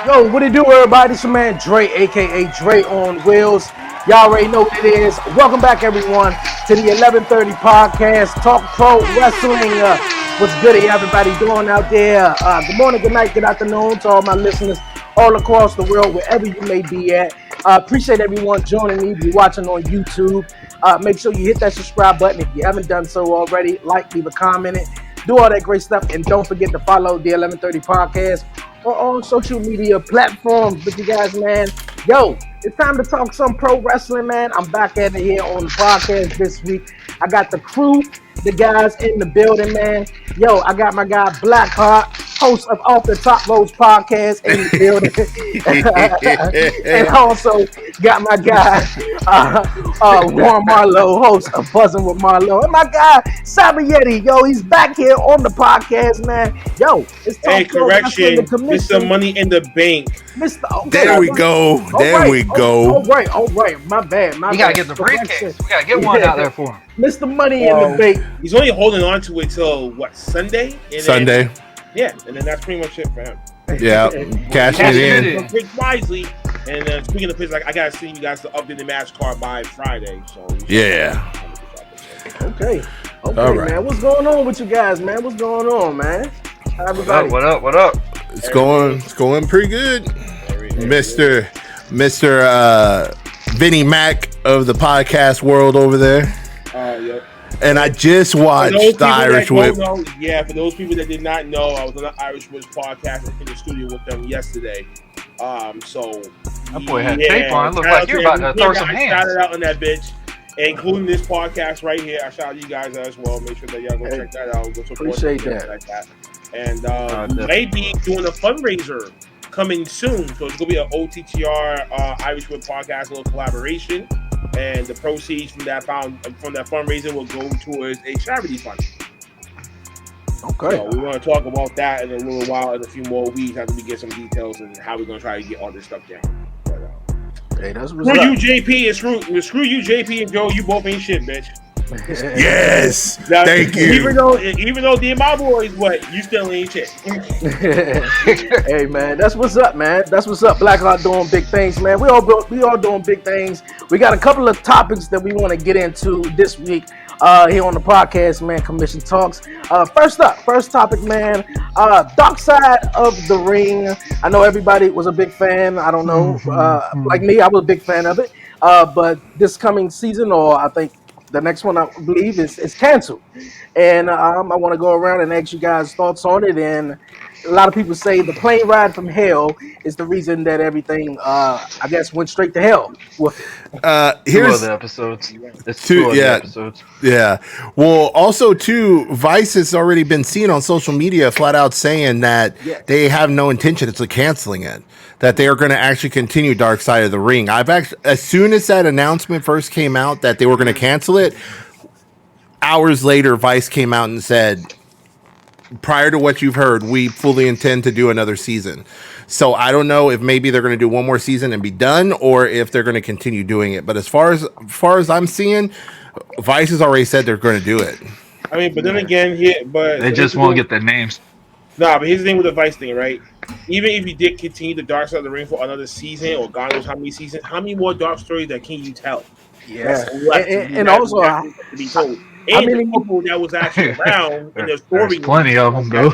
Yo, what it do, everybody? It's your man Dre, aka Dreonwheels. Y'all already know what it is. Welcome back, everyone, to the 11:30 podcast, Talk Pro Wrestling. What's good, everybody doing out there? Good morning, good night, good afternoon to all my listeners all across the world, wherever you may be at. Appreciate everyone joining me. If you're watching on YouTube, make sure you hit that subscribe button if you haven't done so already. Like, leave a comment, do all that great stuff, and don't forget to follow the 11:30 podcast on all social media platforms. But you guys, man, yo, it's time to talk some pro wrestling, man. I'm back at it here on the podcast this week. I got the crew, the guys in the building, man. Yo, I got my guy Blackhart, host of Off the Top Roads podcast, in the building. And also got my guy Juan Marlowe, host of Buzzing with Marlowe, and my guy Cyb3rYeti. Yo, he's back here on the podcast, man. Yo, it's time. Hey, correction, Mr. Money in the Bank. Mr. Okay, there we go. There we go. All right. My bad. We gotta get the briefcase. We gotta get one out there for him. Mr. Money in the Bank. He's only holding on to it till what, Sunday? Sunday. Yeah, and then that's pretty much it for him. Yeah, cashing it in. Pick wisely. And then speaking of picks, like I gotta see you guys to update the match card by Friday. So yeah. Okay, all right, man. What's going on with you guys, man? What's going on, man? Everybody. What up? It's going pretty good, Mister Vinnie Mac of the podcast world over there. Yep. And I just watched the Irish Whip. Yeah, for those people that did not know, I was on the Irish Whip podcast in the studio with them yesterday. So that boy had tape on. It looked like you're about to throw some hands. Shouted out on that bitch, including this podcast right here. I shout out you guys as well. Make sure that y'all go check that out. Go appreciate that. Like that. And we may be doing a fundraiser coming soon. So it's gonna be an OTTR Irish Whip podcast, a little collaboration. And the proceeds from that fundraiser will go towards a charity fund. Okay. So we want to talk about that in a little while, in a few more weeks, after we get some details and how we're gonna try to get all this stuff down. But, hey, that's what's screw up. you, JP, and screw you, JP and Joe. You both ain't shit, bitch. Yes. Now, thank you. Even though they're my boys, what, you still ain't shit. Hey, man, that's what's up, man. That's what's up. Blackhart doing big things, man. We all doing big things. We got a couple of topics that we want to get into this week here on the podcast, man. Commission Talks. First topic, man. Dark Side of the Ring. I know everybody was a big fan. I don't know, like me, I was a big fan of it. But this coming season, or I think the next one, I believe, is canceled. And I want to go around and ask you guys' thoughts on it. And a lot of people say the plane ride from hell is the reason that everything, I guess, went straight to hell with it. Here's 2 other episodes. It's 2 other episodes. Yeah. Well, also, too, Vice has already been seen on social media flat out saying that they have no intention of canceling it. That they are going to actually continue Dark Side of the Ring. As soon as that announcement first came out that they were going to cancel it, hours later, Vice came out and said, prior to what you've heard, we fully intend to do another season. So I don't know if maybe they're going to do one more season and be done, or if they're going to continue doing it. But as far as I'm seeing, Vice has already said they're going to do it. I mean, but then again, they just won't get their names. Nah, but here's the thing with the Vice thing, right? Even if you did continue the Dark Side of the Ring for another season, or God knows how many seasons, how many more dark stories that can you tell? Yeah, and also, to be told. And the people that was actually around in the story. There's plenty of them, though.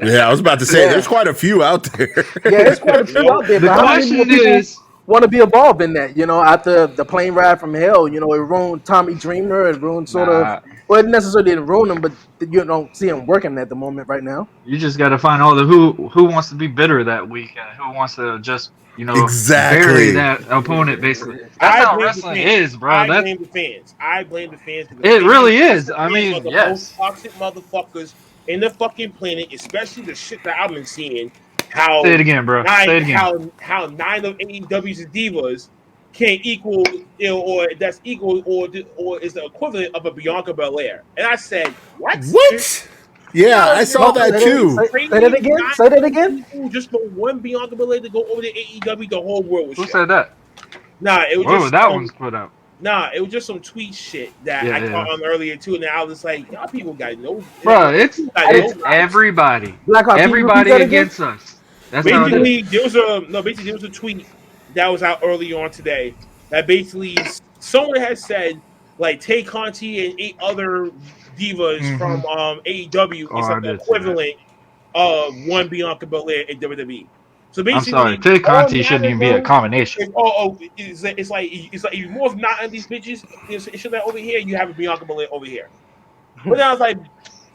Yeah, I was about to say, there's quite a few out there. Yeah, there's quite a few out there. The question is, want to be involved in that, after the plane ride from hell, it ruined Tommy Dreamer, it ruined well, it necessarily didn't ruin him, but you don't see him working at the moment right now. You just got to find all the who wants to be bitter that week, and who wants to just bury that opponent. Basically, that's how wrestling is, bro. I blame the fans. It really is. I mean, the yes. most toxic motherfuckers in the fucking planet, especially the shit that I've been seeing. How say it again, bro. Say it again. How 9 of AEW's divas can't equal, or that's equal, or is the equivalent of a Bianca Belair. And I said, what? Yeah, I saw that too. Say that again. Just for one Bianca Belair to go over to AEW, the whole world was Who shit. said that? Nah, it was Where just was that one's put out. Nah, it was just some tweet shit that I caught on earlier too, and I was just like, y'all people got no. Bro, it's everybody. Blackhart, everybody against us. That's how it is. Basically there was a tweet that was out early on today that basically someone has said like Tay Conti and 8 other divas from AEW is like I the did see that. equivalent of one Bianca Belair in WWE. So I'm sorry, basically, Tay all Conti shouldn't matters even be a though combination. is it's like if you more not on these bitches, it's shit that over here, you have a Bianca Belair over here. But then I was like,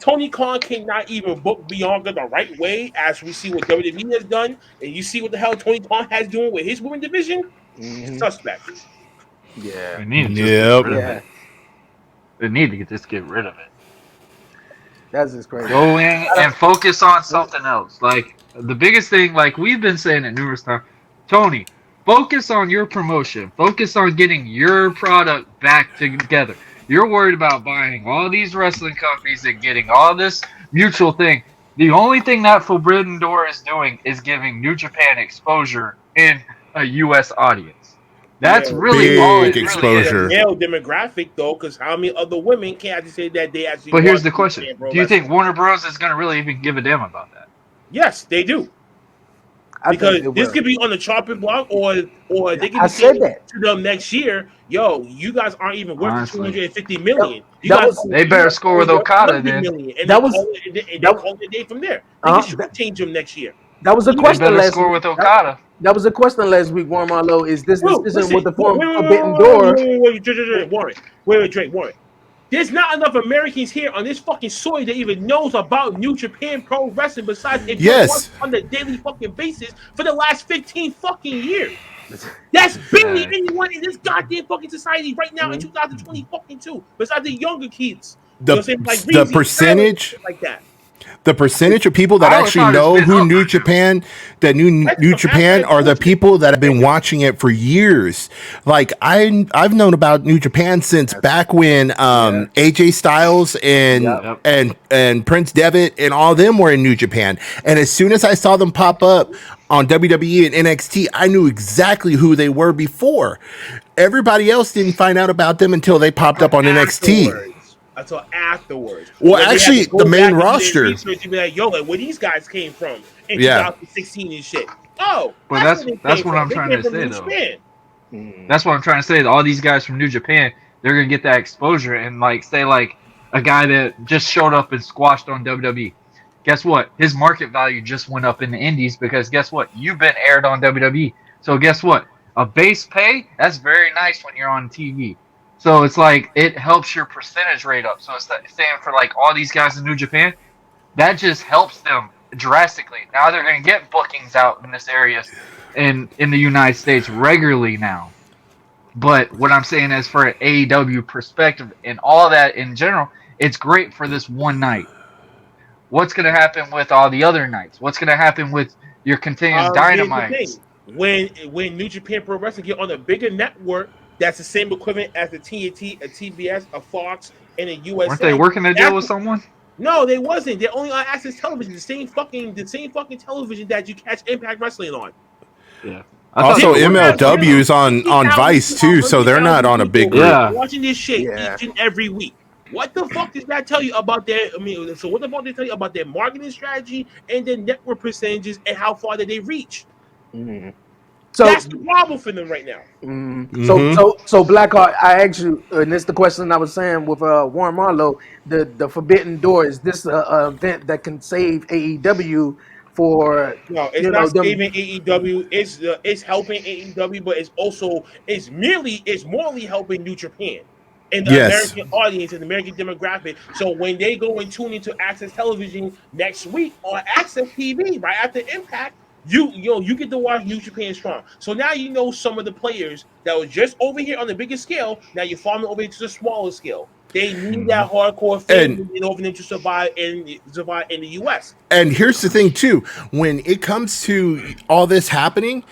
Tony Khan cannot even book Bianca the right way, as we see what WWE has done, and you see what the hell Tony Khan has doing with his women division. Suspect. Yeah. They need to just get rid of Yeah. it. They need to just get rid of it. That's just crazy. Go in and focus on something else. Like the biggest thing, like we've been saying it numerous times, Tony, focus on your promotion. Focus on getting your product back together. You're worried about buying all these wrestling companies and getting all this mutual thing. The only thing that Forbidden Door is doing is giving New Japan exposure in a U.S. audience. That's really all it big really is. exposure. Male demographic though, because how many other women can actually say that they actually? But here's the watch question: Japan Pro do you think Wrestling? Warner Bros. Is going to really even give a damn about that? Yes, they do. Because this could be on the chopping block, or they could be saying to them next year, "Yo, you guys aren't even worth Honestly. 250 million. You That guys, was- They better score with Okada then. million, and That they was- call it a day from there. They can shortchange them next year. That was a They question better last score week. with Okada. That was a question last week, Warren Marlowe. Is this Bro, decision listen, with the wait, Forbidden Door? Warren, Drake, Warren. There's not enough Americans here on this fucking soil that even knows about New Japan Pro Wrestling besides if you're watching on the daily fucking basis for the last 15 fucking years. That's barely anyone in this goddamn fucking society right now in 2020 fucking two, besides the younger kids. The Reezy, percentage like that. The percentage of people that I always actually thought it's know been who up New right Japan, that New Japan are the people that have been watching it for years. Like I've known about New Japan since back when AJ Styles and Prince Devitt and all them were in New Japan. And as soon as I saw them pop up on WWE and NXT, I knew exactly who they were before. Everybody else didn't find out about them until they popped up on NXT. Until afterwards. Well, actually, the main roster. Research and be like, yo, like where these guys came from in 2016 and shit. Oh, but that's what I'm trying to say though. That's what I'm trying to say. All these guys from New Japan, they're gonna get that exposure and like say like a guy that just showed up and squashed on WWE. Guess what? His market value just went up in the indies because guess what? You've been aired on WWE. So guess what? A base pay, that's very nice when you're on TV. So it's like it helps your percentage rate up. So it's saying for like all these guys in New Japan, that just helps them drastically. Now they're going to get bookings out in this area in the United States regularly now. But what I'm saying is for an AEW perspective and all that in general, it's great for this one night. What's going to happen with all the other nights? What's going to happen with your continuous Dynamites? When New Japan Pro Wrestling get on a bigger network, that's the same equivalent as the TNT, a TBS, a Fox, and a USA. Weren't they working a deal with someone? No, they wasn't. They're only on Access Television, the same fucking television that you catch Impact Wrestling on. Yeah. Also, MLW is on Vice too, so they're not on a big group. Watching this shit each and every week. What the fuck does that tell you about their? I mean, so what the fuck they tell you about their marketing strategy and their network percentages and how far did they reach? So that's the problem for them right now. So Blackheart, I actually, and this is the question I was saying with Warren Marlowe, the Forbidden Door, is this an event that can save AEW for? No, it's not saving AEW. It's helping AEW, but it's morally helping New Japan and the American audience and the American demographic. So when they go and tune into Access Television next week on Access TV right after Impact. You get to watch New Japan Strong. So now you know some of the players that were just over here on the bigger scale. Now you're farming over to the smaller scale. They need that hardcore fan in order to survive in the US. And here's the thing too: when it comes to all this happening,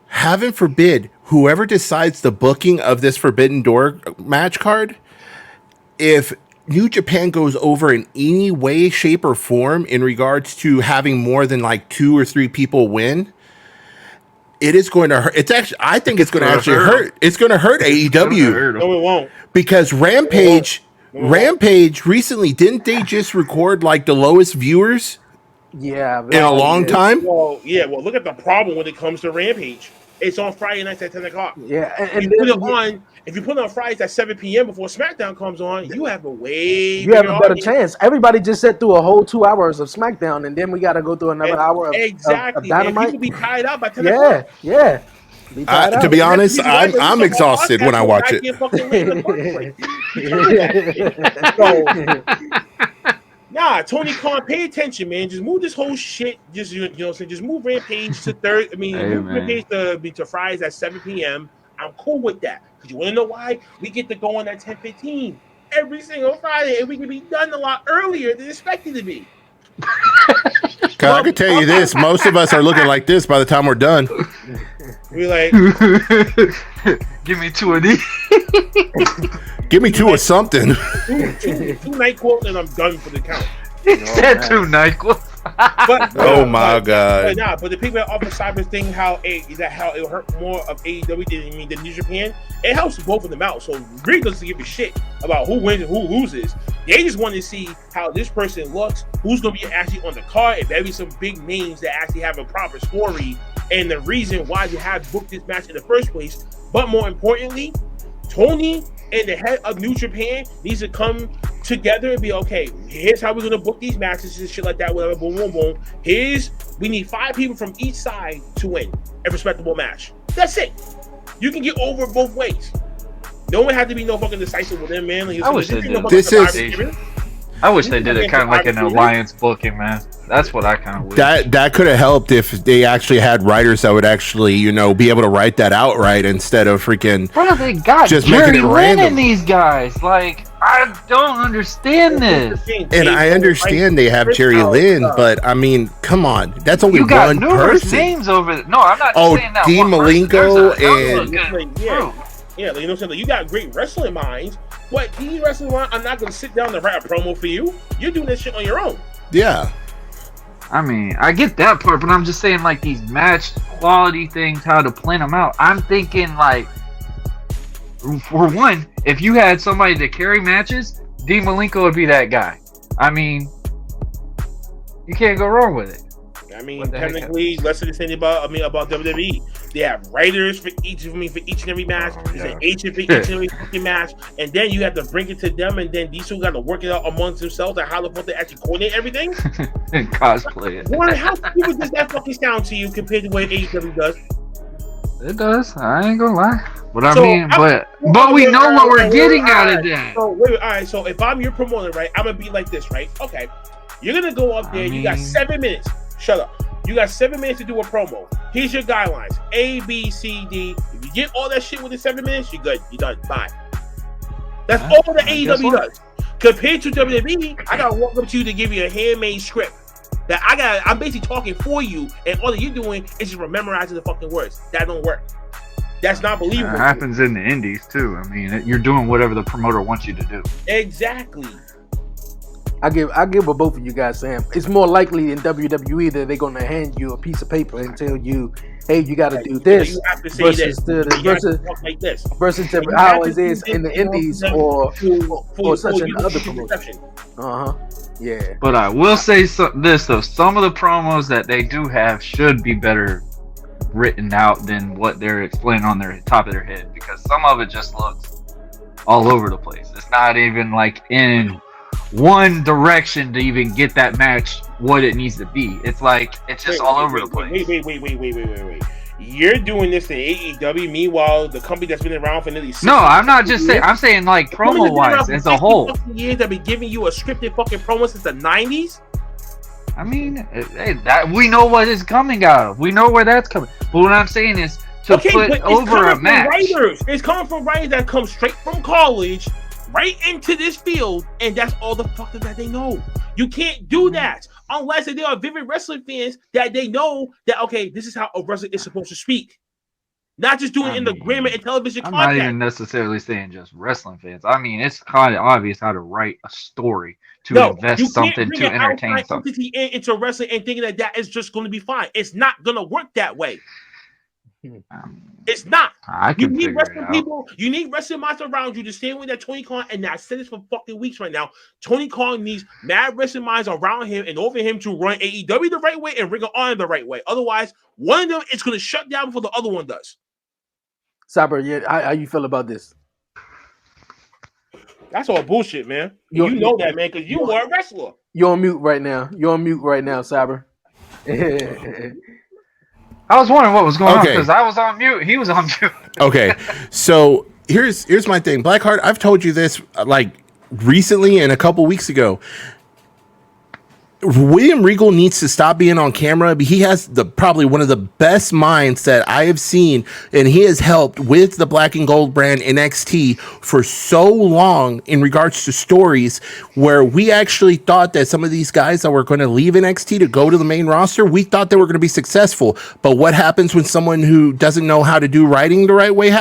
heaven forbid, whoever decides the booking of this Forbidden Door match card, if New Japan goes over in any way, shape, or form in regards to having more than like 2 or 3 people win, it is going to hurt. It's actually, I think it's going to actually hurt. It's going to hurt AEW. No, it won't. Because Rampage recently, didn't they just record like the lowest viewers Yeah, in a long time. Well, yeah. Well, look at the problem when it comes to Rampage. It's on Friday nights at 10 o'clock. Yeah, and you put it on. If you put it on Fridays at 7 p.m. before SmackDown comes on, you have a better audience. Chance. Everybody just sat through a whole 2 hours of SmackDown, and then we got to go through another hour of exactly. of and people be tied out by 10 o'clock. Yeah. To be honest, I'm exhausted when I watch it. Nah, Tony Khan, pay attention, man. Just move this whole shit. Just just move Rampage to Rampage to Fridays at 7 p.m. I'm cool with that. Because you want to know why? We get to go on at 10:15 every single Friday, and we can be done a lot earlier than expected to be. I can tell you this: most of us are looking like this by the time we're done. We like, give me 2 of these. Give me 2 of something. two night quotes, and I'm done for the count. He said 2 night quotes. Oh my god! But the people that offer Cyber thing, how it hurt more of AEW than New Japan. It helps both of them out. So really doesn't give a shit about who wins and who loses. They just want to see how this person looks, who's going to be actually on the card, if there be some big names that actually have a proper story and the reason why you have booked this match in the first place. But more importantly, Tony and the head of New Japan needs to come together and be okay. Here's how we're gonna book these matches and shit like that. Whatever, boom, boom, boom. We need 5 people from each side to win a respectable match. That's it. You can get over both ways. No one had to be no fucking decisive with them, man. Like, I wish they did. I wish they did it kind of like an alliance booking, man. That's what I kind of wish. That could have helped if they actually had writers that would actually, be able to write that out right instead of freaking. Bro, they got just Jerry Lynn and these guys. Like, I don't understand this. And I understand they have Jerry Lynn, but I mean, come on, that's only you got one numerous person. Names over there. No, I'm not saying that. Dean Malenko and yeah, like, you know what I'm saying? Like, you got great wrestling minds, but these wrestling minds, I'm not going to sit down and write a promo for you. You're doing this shit on your own. Yeah. I mean, I get that part, but I'm just saying, like, these match quality things, how to plan them out. I'm thinking, like, for one, if you had somebody to carry matches, Dean Malenko would be that guy. I mean, you can't go wrong with it. I mean, technically, let's say anything about WWE. They have writers for each and every match. There's an agent for each and every fucking match, and then you have to bring it to them, and then these two got to work it out amongst themselves and how the fuck they actually coordinate everything. And cosplay it. How stupid does that fucking sound to you compared to what AEW does? It does. I ain't gonna lie. But but we know what we're getting out of that. So all right. So if I'm your promoter, right, I'm gonna be like this, right? Okay, you're gonna go up there. You got 7 minutes. Shut up. You got 7 minutes to do a promo. Here's your guidelines: A, B, C, D. If you get all that shit within 7 minutes, you're good. You're done. Bye. That's all that AEW does. Compared to WWE, I gotta walk up to you to give you a handmade script. I'm basically talking for you, and all that you're doing is just memorizing the fucking words. That don't work. That's not believable. It happens in the indies too. I mean, you're doing whatever the promoter wants you to do. Exactly. I give what both of you guys saying. It's more likely in WWE that they're gonna hand you a piece of paper and tell you, "Hey, you got to do this," you have to say versus like this. versus how it is in the indies or such another promotion. Yeah. But I will say this though: some of the promos that they do have should be better written out than what they're explaining on their top of their head, because some of it just looks all over the place. It's not even like in one direction to even get that match what it needs to be. It's like it's just all over the place. Wait. You're doing this in AEW, meanwhile the company that's been around for nearly 60 No, I'm not just saying. I'm saying like promo wise as a whole. Years that be giving you a scripted fucking promo since the 90s. I mean, that we know what is coming out of. We know where that's coming. But what I'm saying is to put over a match. It's coming from writers that come straight from college, right into this field, and that's all the fuck that they know. You can't do that unless they are vivid wrestling fans that they know that, okay, this is how a wrestler is supposed to speak. Not just doing it in the grammar and television content. I'm not even necessarily saying just wrestling fans. I mean, it's kind of obvious how to write a story to invest something, to entertain something. Into wrestling and thinking that is just going to be fine. It's not going to work that way. It's not. I You can need figure it wrestling out. people. You need wrestling minds around you the same way that Tony Khan, and I said this for fucking weeks right now. Tony Khan needs mad wrestling minds around him and over him to run AEW the right way and Ring of Honor the right way. Otherwise, one of them is going to shut down before the other one does. Cyber, how you feel about this? That's all bullshit, man. You know that, man, because you were a wrestler. You're on mute right now. Cyber. I was wondering what was going on because I was on mute. He was on mute. Okay, so here's my thing, Blackheart. I've told you this like recently and a couple weeks ago. William Regal needs to stop being on camera. He has probably one of the best minds that I have seen, and he has helped with the Black and Gold brand NXT for so long in regards to stories where we actually thought that some of these guys that were going to leave NXT to go to the main roster, we thought they were going to be successful. But what happens when someone who doesn't know how to do writing the right way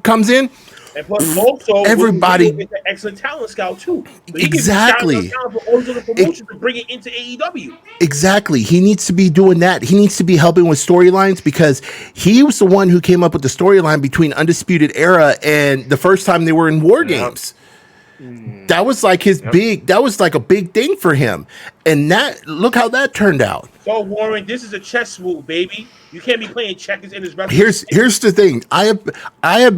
comes in? And plus, also, everybody is an excellent talent scout too. So exactly. For all the promotions to bring it into AEW. Exactly. He needs to be doing that. He needs to be helping with storylines because he was the one who came up with the storyline between Undisputed Era and the first time they were in War Games. That was like that was like a big thing for him. And look how that turned out. So Warren, this is a chess move, baby. You can't be playing checkers in this wrestling. Here's the thing. I've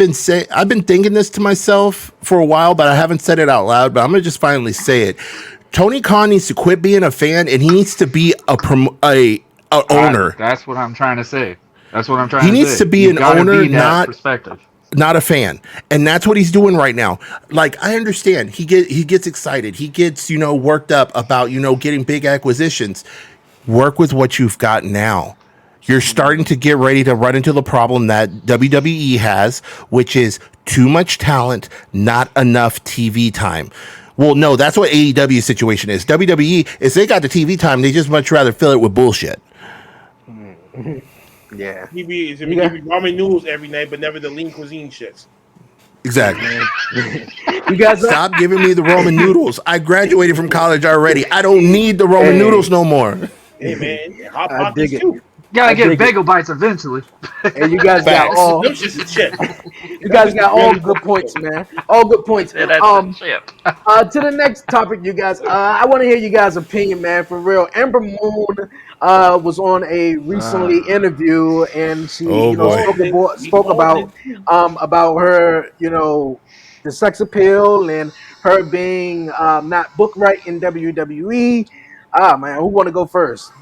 been thinking this to myself for a while, but I haven't said it out loud, but I'm gonna just finally say it. Tony Khan needs to quit being a fan and he needs to be a owner. That's what I'm trying to say. He needs to be an owner, not a fan. And that's what he's doing right now. Like, I understand he gets excited. He gets, worked up about, getting big acquisitions. Work with what you've got now. You're starting to get ready to run into the problem that WWE has, which is too much talent, not enough TV time. Well, no, that's what AEW's situation is. WWE is they got the TV time, they just much rather fill it with bullshit. Yeah. TV is ramen noodles every night, but never the lean cuisine shits. Exactly. You guys stop giving me the Roman noodles. I graduated from college already. I don't need the Roman noodles no more. Hey man, hot pockets too. Gotta get bagel bites eventually. And you guys got all. You guys got all good points, man. All good points. Yeah, that's to the next topic, you guys. I want to hear you guys' opinion, man. For real, Ember Moon was on a recently interview, and she spoke about her, the sex appeal and her being not booked right in WWE. Man, who want to go first?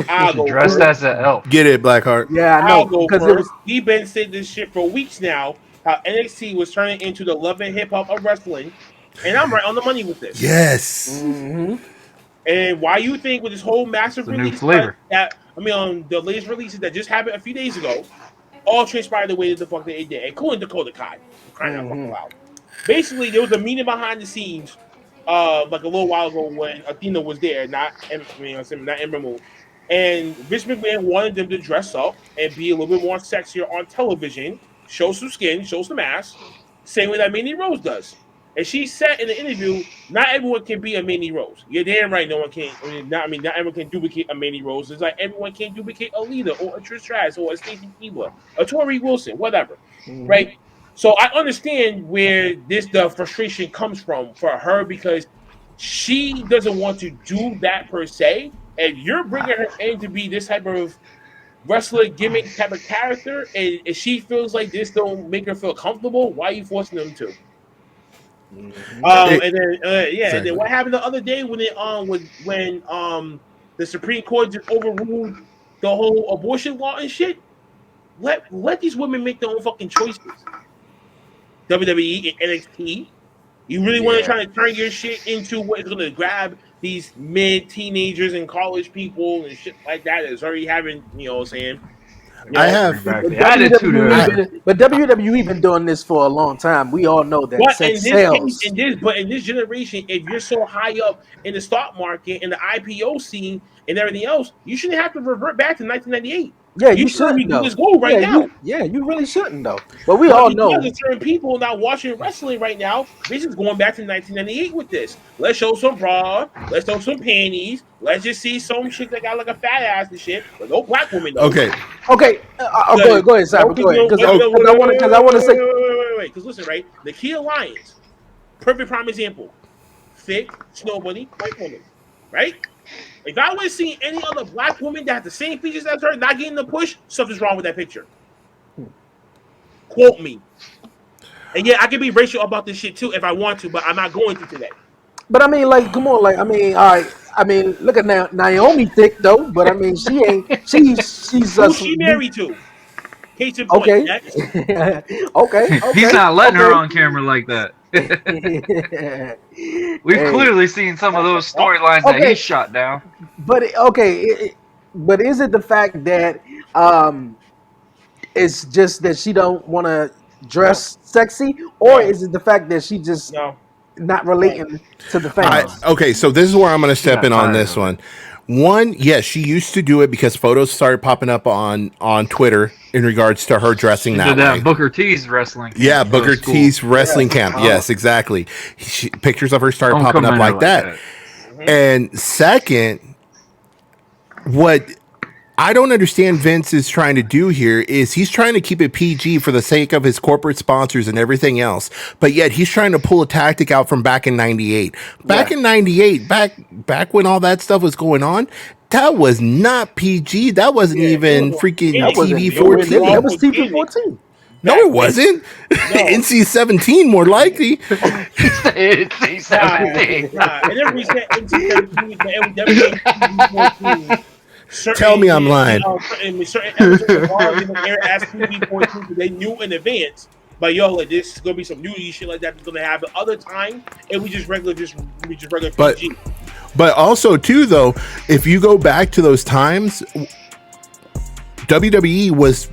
I'll go dressed as an elf. Get it, Blackheart. Yeah, I know. I'll go first. We've been saying this shit for weeks now. How NXT was turning into the Love and Hip Hop of wrestling, and I'm right on the money with this. Yes. Mm-hmm. And why you think with this whole massive release new flavor the latest releases that just happened a few days ago, all transpired the way that the fuck they did, including Dakota Kai. Crying out fucking loud. Basically, there was a meeting behind the scenes, like a little while ago when Athena was there, not Ember Moon. And Vince McMahon wanted them to dress up and be a little bit more sexier on television, show some skin, show some ass, same way that Mandy Rose does. And she said in the interview, not everyone can be a Mandy Rose. You're damn right, no one can. Not everyone can duplicate a Mandy Rose. It's like everyone can't duplicate a Lita or a Trish Stratus or a Stacey Keebler, a Tori Wilson, whatever, right? So I understand where the frustration comes from for her because she doesn't want to do that per se. And you're bringing her in to be this type of wrestler gimmick type of character, and if she feels like this don't make her feel comfortable, why are you forcing them to? And then what happened the other day when the Supreme Court just overruled the whole abortion law and shit? Let these women make their own fucking choices. WWE and NXT. You really want to try to turn your shit into what is going to grab these mid-teenagers and college people and shit like that that's already having, what I'm saying? I have attitude. But WWE been doing this for a long time. We all know that. But in this generation, if you're so high up in the stock market and the IPO scene and everything else, you shouldn't have to revert back to 1998. Yeah, You you should really shouldn't do though. this goal right now. You really shouldn't though. But we But all because know. of certain people not watching wrestling right now, this is going back to 1998 with this. Let's show some bra. Let's show some panties. Let's just see some chick that got like a fat ass and shit, but no black woman though. Okay. Okay, go ahead, Cyber. Go ahead, because I want to say. Wait. Because listen, right? Nakia Lyons, perfect prime example. Thick, snow bunny, white woman, right? If I would have seen any other black woman that had the same features as her, not getting the push, something's wrong with that picture. Quote me. And yeah, I can be racial about this shit too if I want to, but I'm not going to today. But I mean, like, come on, like, I mean, all right. I mean, look at Naomi thick though, but I mean, she ain't. She's Who's she married to? Case in point. Okay. Next. okay. He's not letting her on camera like that. We've clearly seen some of those storylines that he shot down. But but is it the fact that it's just that she don't want to dress sexy, or is it the fact that she just not relating to the fans? Okay, so this is where I'm going to step in on this one. One, yes, she used to do it because photos started popping up on Twitter in regards to her dressing that way. Booker T's wrestling camp. Yeah, Booker T's wrestling camp. Yes, exactly. Pictures of her started popping up like that. And second, what I don't understand Vince is trying to do here is he's trying to keep it PG for the sake of his corporate sponsors and everything else. But yet he's trying to pull a tactic out from back in 98. In 98, back when all that stuff was going on, that was not PG. That wasn't even freaking TV-14. That was TV-14. No, it wasn't. NC-17 more likely. NC-17. Tell me I'm lying. Certain episodes as TV-14 they knew in advance. But like this is gonna be some nudity shit like that that's gonna happen. Other time, and we just regular PG. But also too though, if you go back to those times, WWE was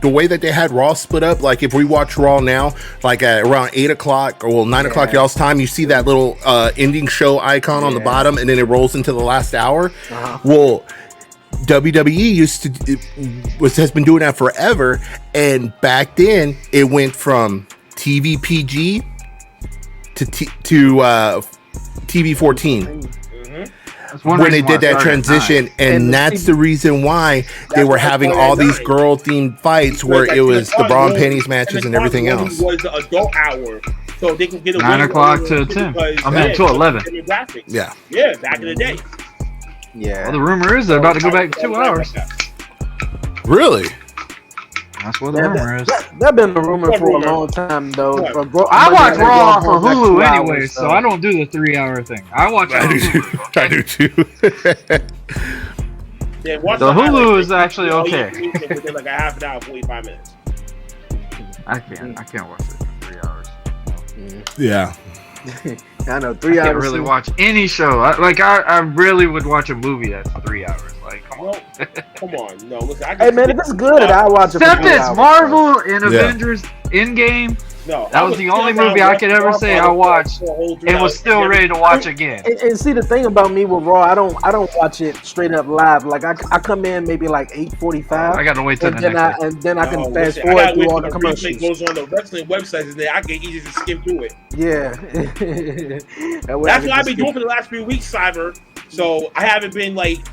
the way that they had Raw split up. Like if we watch Raw now, like at around 8 o'clock or 9 o'clock y'all's time, you see that little ending show icon on the bottom, and then it rolls into the last hour. Well, WWE has been doing that forever, and back then it went from TV PG to TV 14. When they did that transition, and that's the reason why they were having all these girl-themed fights where it was the bra and panties matches and everything else. Was the adult hour, so they could get 9 o'clock to 10. To 11. Yeah, back in the day. Yeah. Well, the rumor is they're about to go back 2 hours. Really? That's what the rumor is. That's been a rumor for a long time, though. I watch Raw off of Hulu anyway, so I don't do the 3-hour thing. I watch I do too. The Hulu is actually okay. Within like a half an hour, 45 minutes. I can't watch it for 3 hours. Yeah. I know 3 hours. I can't really watch any show. I really would watch a movie that's 3 hours. Like, come on. Come on. No, listen. Hey man, if it's good, I watch it. Except it's Marvel and Avengers Endgame. No, that was the only movie I could ever say I watched and was still ready to watch again. And see, the thing about me with Raw, I don't watch it straight up live. Like I come in maybe like 8:45. I gotta wait till the next day. And then I can fast forward through all the commercials. It goes on the wrestling websites, and then I can easily just skim through it. Yeah. That's what I've been doing for the last few weeks, Cyber. So I haven't been like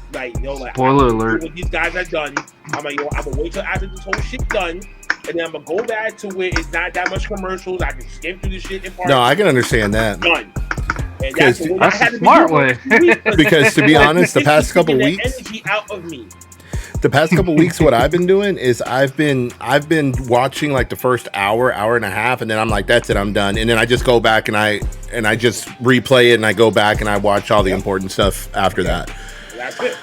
spoiler alert. What these guys have done. I'm like, I'm gonna wait till after this whole shit done. And then I'm gonna go back to where it's not that much commercials. I can skim through this shit in part. No, I can understand that. Done. And that's a smart way. Because to be honest, the past couple weeks, energy out of me. The past couple weeks, what I've been doing is I've been watching like the first hour and a half, and then I'm like, that's it, I'm done. And then I just go back and I just replay it, and I go back and I watch all the important stuff after that. That's it.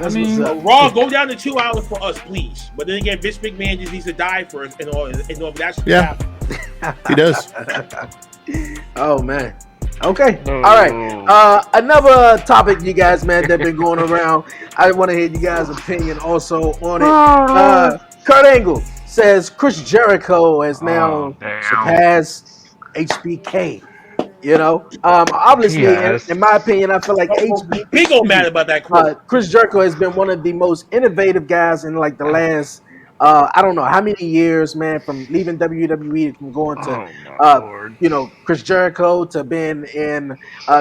I mean, Raw, go down to 2 hours for us, please. But then again, Vince McMahon just needs to die first, and all that's he does. Oh man. Okay. All right. Another topic, you guys, man, that been going around. I want to hear you guys' opinion also on it. Kurt Angle says Chris Jericho has now surpassed HBK. You know, obviously, Yes. in my opinion, I feel like He go mad about that quote. Chris Jericho has been one of the most innovative guys in like the last I don't know how many years, man, from leaving WWE from going to Oh my lord. Chris Jericho to being in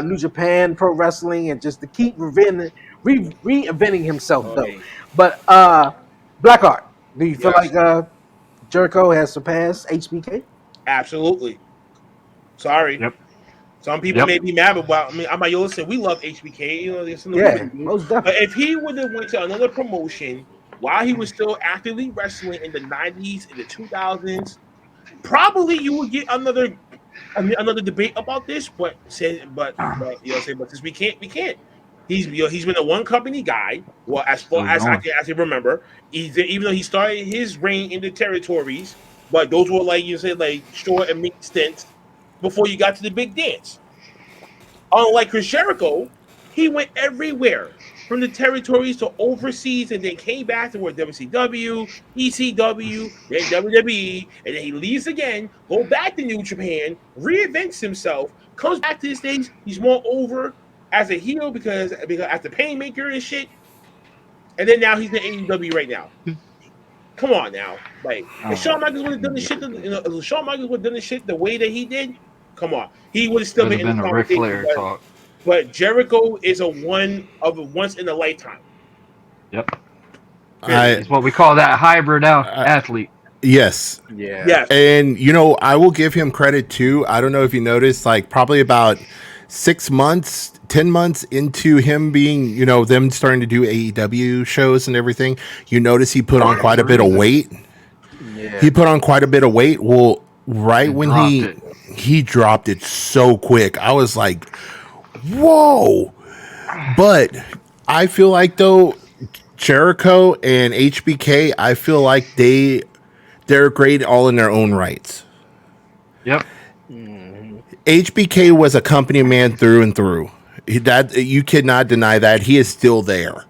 New Japan Pro Wrestling and just to keep reinventing himself though. But Blackheart, do you feel like Jericho has surpassed HBK? Absolutely. Sorry. Yep. Some people may be mad about. I mean, I'm like, yo, listen, we love HBK. You know, there's something Yeah, we do. most But definitely. if he would have went to another promotion while he was still actively wrestling in the '90s, in the 2000s, probably you would get another debate about this. But since we can't. He's been a one company guy. Well, as far as I can remember, even though he started his reign in the territories, but those were like you said, like short and mid stints before you got to the big dance. Unlike Chris Jericho, he went everywhere from the territories to overseas and then came back to where WCW, ECW, then WWE, and then he leaves again, go back to New Japan, reinvents himself, comes back to the States. He's more over as a heel because as the Painmaker and shit. And then now he's in AEW right now. Come on now. Like, if Shawn Michaels would have done the shit, if Shawn Michaels would have done the shit the way that he did, come on. He would have still been in the a Ric conversation. Flair talk. But Jericho is a once in a lifetime. Yep. It's what we call that hybrid athlete. Yes. Yeah. Yes. And I will give him credit too. I don't know if you noticed, like probably about 6 months, 10 months into him being, them starting to do AEW shows and everything, you notice he put on quite a bit of weight. Yeah. He put on quite a bit of weight. Well, right when he dropped it so quick, I was like, whoa. But I feel like though Jericho and HBK, I feel like they're great all in their own rights. Yep. HBK was a company man through and through. That you cannot deny that. He is still there.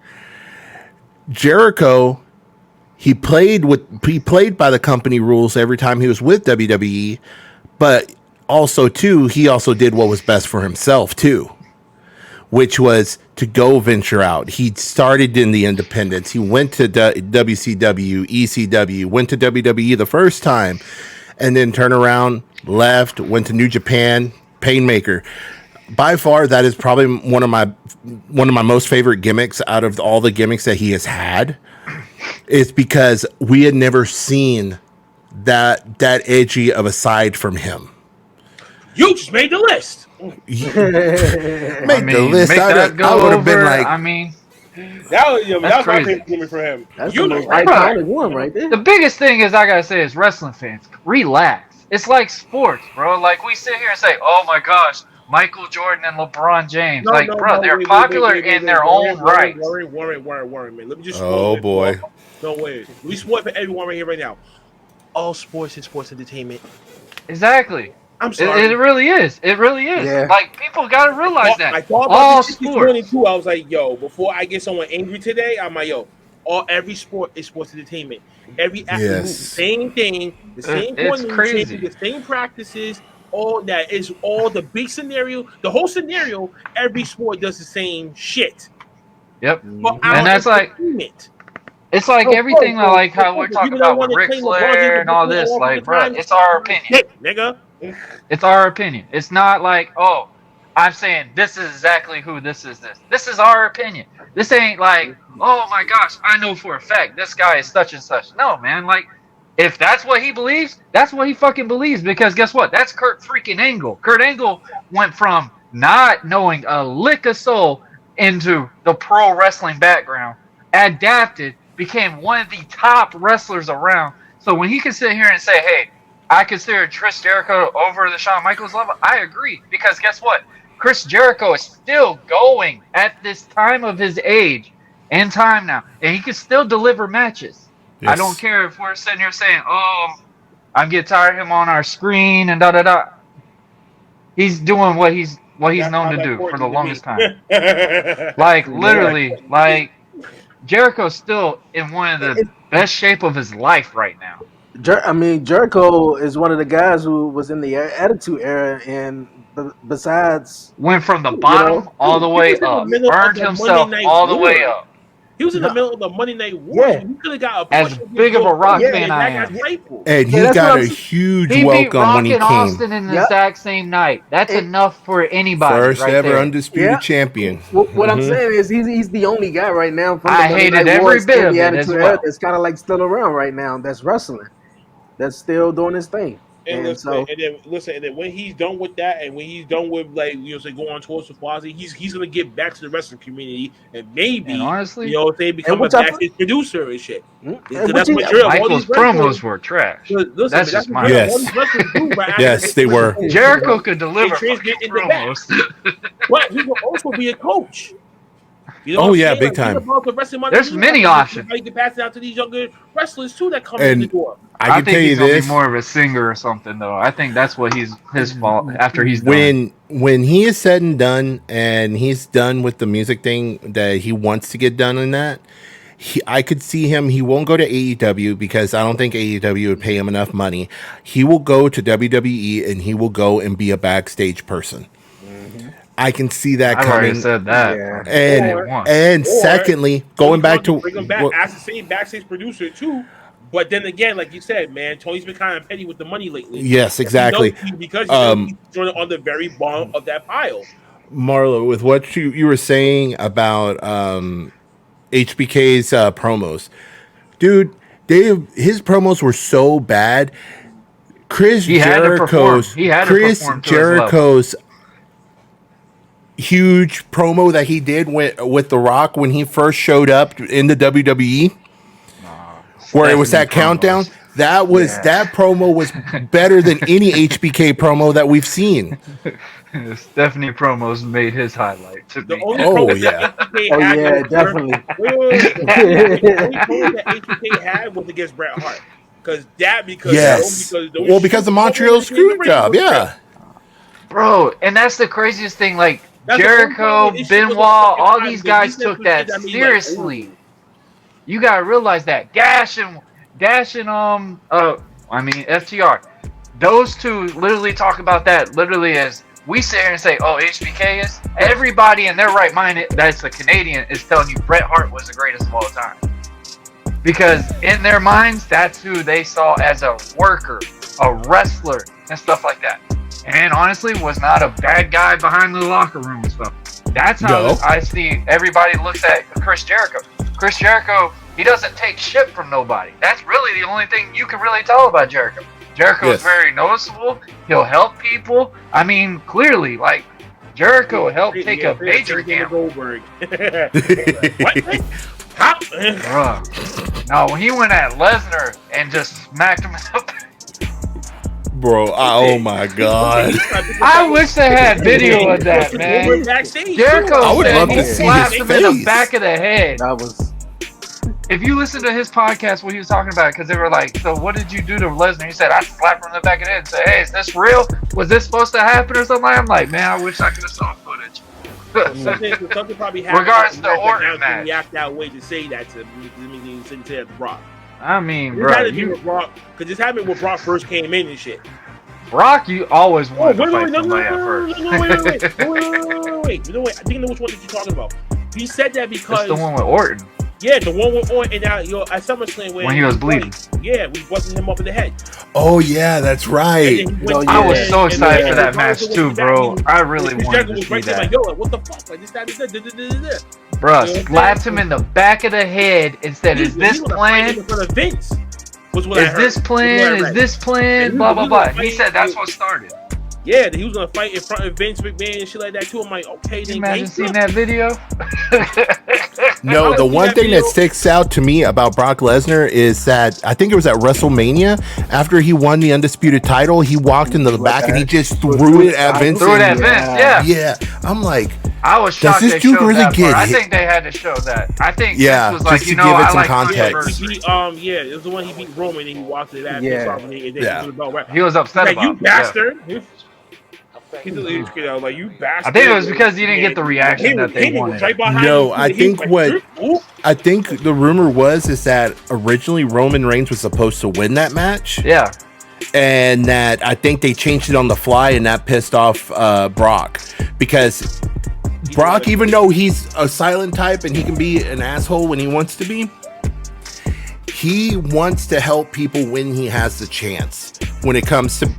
Jericho, he played by the company rules every time he was with WWE, but also too, he also did what was best for himself too, which was to go venture out. He started in the independents. He went to WCW, ECW, went to WWE the first time, and then turned around, left, went to New Japan, Painmaker. By far, that is probably one of my most favorite gimmicks out of all the gimmicks that he has had. It's because we had never seen that edgy of a side from him. You just made the list. The list. I would have been like, that was my favorite gimmick for him. That's the most iconic one right there. The biggest thing is I gotta say is wrestling fans, relax. It's like sports, bro. Like we sit here and say, "Oh my gosh, Michael Jordan and LeBron James." They're popular in their own right. Warren, man. Let me just. Oh boy. No way. We spoil for everyone right here, right now. All sports is sports entertainment. Exactly. I'm sorry. It really is. It really is. Yeah. Like people gotta realize that. I thought all about this sports. I was like, yo, before I get someone angry today, I'm like, yo, every sport is sports entertainment. Every athlete moves the same thing, the same coordination, the same practices, all that is all the big scenario, the whole scenario. Every sport does the same shit. Yep. But and that's like. It's like everything like how we're talking about with Ric Flair and all this. Like, bro, it's our opinion. Hey, nigga. It's our opinion. It's not like, oh, I'm saying this is exactly who this is. This is our opinion. This ain't like, oh my gosh, I know for a fact this guy is such and such. No, man. Like, if that's what he believes, that's what he fucking believes. Because guess what? That's Kurt freaking Angle. Kurt Angle went from not knowing a lick of soul into the pro wrestling background, adapted, became one of the top wrestlers around. So when he can sit here and say, hey, I consider Chris Jericho over the Shawn Michaels level, I agree. Because guess what? Chris Jericho is still going at this time of his age and time now. And he can still deliver matches. Yes. I don't care if we're sitting here saying, oh, I'm getting tired of him on our screen and da-da-da. He's doing what he's known to do for the longest time. Like, literally, like, Jericho's still in one of the best shape of his life right now. Jericho is one of the guys who was in the Attitude Era, and besides, went from the bottom all the He way was in the up, middle of earned the Monday himself Night all the way Wars. up. He was in the middle of the Monday Night Wars. yeah, He could have got a As push. big of a Rock Yeah, fan and I that got am, stifled. And yeah, he that's what got I'm a saying. huge he beat welcome when Rock he and came. Austin in the Yep. exact same night. That's And, enough for anybody First right ever there. undisputed champion. What I'm saying is he's the only guy right now from the I Monday hated Night every Wars bit and of the it as Attitude Era well. that's kind of like still around right now. That's wrestling. That's still doing his thing. And And listen, so, and then when he's done with that, and when he's done with say going on tours with Fozzy, he's gonna get back to the wrestling community and maybe And honestly, they and become a which I backstage producer and shit. and Because which that's the is, majority of all Michaels' these wrestlers. promos were trash. Listen, That's that's just the my majority of all Yes. these wrestlers do by Yes, they were. Jericho could They deliver transmit fucking in the back, promos. but he will also be a coach. You know Oh what I'm yeah, saying? big Like, think time. about the wrestling money. There's many options. How you can pass it out to these younger wrestlers too that come in the And door. I I can think tell you he's gonna be this: more of a singer or something, though. I think that's what his fault after he's done. when he is said and done, and he's done with the music thing that he wants to get done in that, I could see him. He won't go to AEW because I don't think AEW would pay him enough money. He will go to WWE and he will go and be a backstage person. I can see that I've already coming. said that. Yeah. From day one. And secondly, going back to bring him back as the same backstage producer too. But then again, like you said, man, Tony's been kind of petty with the money lately. yes, exactly. Because you know he's throwing it on the very bottom of that pile. Marlo, with what you were saying about HBK's promos, dude, his promos were so bad. Chris Jericho's huge promo that he did with The Rock when he first showed up in the WWE, where it was that countdown. That promo was better than any HBK promo that we've seen. Stephanie promos made his highlight. The only promo that HBK had definitely. The only promo that HBK had was against Bret Hart. Because the Montreal screw job, yeah. Bro, and that's the craziest thing. Like Jericho, Benoit, all these guys took that seriously. You gotta realize that Dash and FTR, those two literally talk about that literally as we sit here and say, oh, HBK is. Everybody in their right mind that's a Canadian is telling you Bret Hart was the greatest of all time. Because in their minds, that's who they saw as a worker, a wrestler, and stuff like that. And honestly, was not a bad guy behind the locker room and stuff. That's how I see everybody looks at Chris Jericho. Chris Jericho, he doesn't take shit from nobody. That's really the only thing you can really tell about Jericho. Jericho is very noticeable. He'll help people. I mean, clearly, like, Jericho helped take a major gamble. What? No, when he went at Lesnar and just smacked him in the bro, oh my god. I wish they had video of that, man. Jericho said he slapped him in the back of the head. That was. If you listen to his podcast, what he was talking about, because they were like, so what did you do to Lesnar? He said, I slapped him in the back of the head and said, hey, is this real? Was this supposed to happen or something? I'm like, man, I wish I could have saw footage. Something probably happened. Regards to Orton match. React that way to say that to the Brock. I mean, bro, because this happened when Brock first came in and shit. Brock, you always wanted to fight somebody at first. Wait. You know what? I think I know which one that you're talking about. He said that because it's the one with Orton. Yeah, the one with Orton and now at SummerSlam when he was bleeding. Yeah, we busted him up in the head. Oh yeah, that's right. I was so excited for that match too, bro. I really wanted to see that. Like, yo, what the fuck? Like this. Bro, slapped him in the back of the head and said, "Is this planned? In front of Vince. Is this planned? Is this planned? Blah blah blah." He said that's what started. Yeah, he was gonna fight in front of Vince McMahon and shit like that too. I'm like, okay, then. Imagine seeing that video. No, the one thing that sticks out to me about Brock Lesnar is that I think it was at WrestleMania after he won the undisputed title, he walked into the back and he just threw it at Vince. Yeah, I'm like, I was shocked. Does this dude really get? I think they had to show that. I think Vince was like, just to give it some context. It was the one he beat Roman and he walked to that. He was upset about you bastard. He's a little kid out like you bastard. I think it was because he didn't get the reaction that they wanted. No, I think the rumor is that originally Roman Reigns was supposed to win that match. Yeah. And that I think they changed it on the fly, and that pissed off Brock, because Brock, even though he's a silent type and he can be an asshole when he wants to be, he wants to help people when he has the chance when it comes to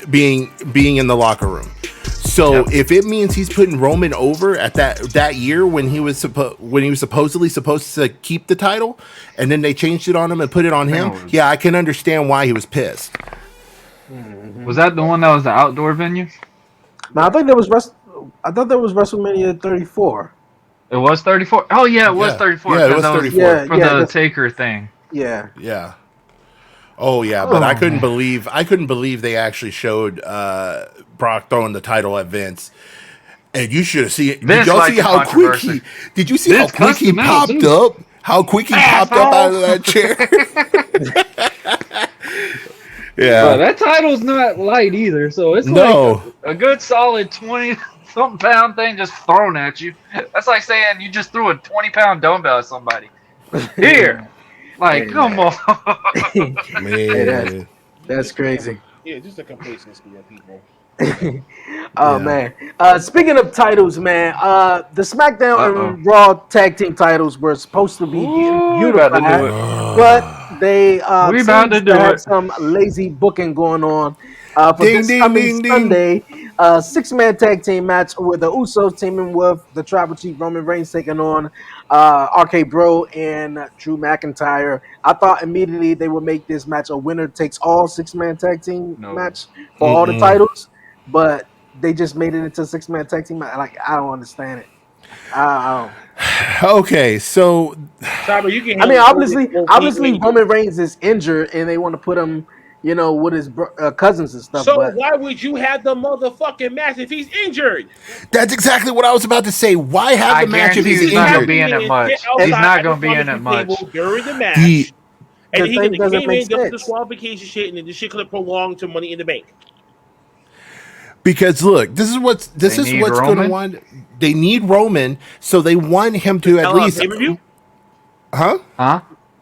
being in the locker room. So if it means he's putting Roman over at that year when he was supposedly supposed to keep the title, and then they changed it on him and put it on him, I can understand why he was pissed. Was that the one that was the outdoor venue? No, I think there was I thought that was WrestleMania 34. It was 34. Oh yeah, it was 34. Yeah, it was 34 for the Taker thing. Yeah. Yeah. Oh yeah, but I couldn't believe they actually showed Brock throwing the title at Vince. And you should have seen it. Did y'all see how quick he? Did you see how quick he popped up? How quick he popped up out of that chair? Yeah, bro, that title's not light either. So it's like a good solid 20-something pound thing just thrown at you. That's like saying you just threw a 20-pound dumbbell at somebody. Here, like, come on, man, that's crazy. Yeah, just a complacency of people. Man. Speaking of titles, man, the SmackDown and Raw tag team titles were supposed to be unified, but they seem to have some lazy booking going on. For this coming Sunday, 6-man tag team match with the Usos teaming with the Tribal Chief Roman Reigns taking on RK Bro and Drew McIntyre. I thought immediately they would make this match a winner takes all 6-man tag team match for all the titles, but they just made it into a 6-man tag team match. Like, I don't understand it. I don't. Okay, so obviously Roman Reigns is injured and they want to put him, with his cousins and stuff. So why would you have the motherfucking match if he's injured? That's exactly what I was about to say. Why have the match if he's injured? He's not going to be in it much. He's not going to be in it much during the match. And he could have came in, done the disqualification shit, and then the shit could have prolonged to Money in the Bank. Because look, this is what's going to want. They need Roman, so they want him to at least. Pay-per-view? Huh?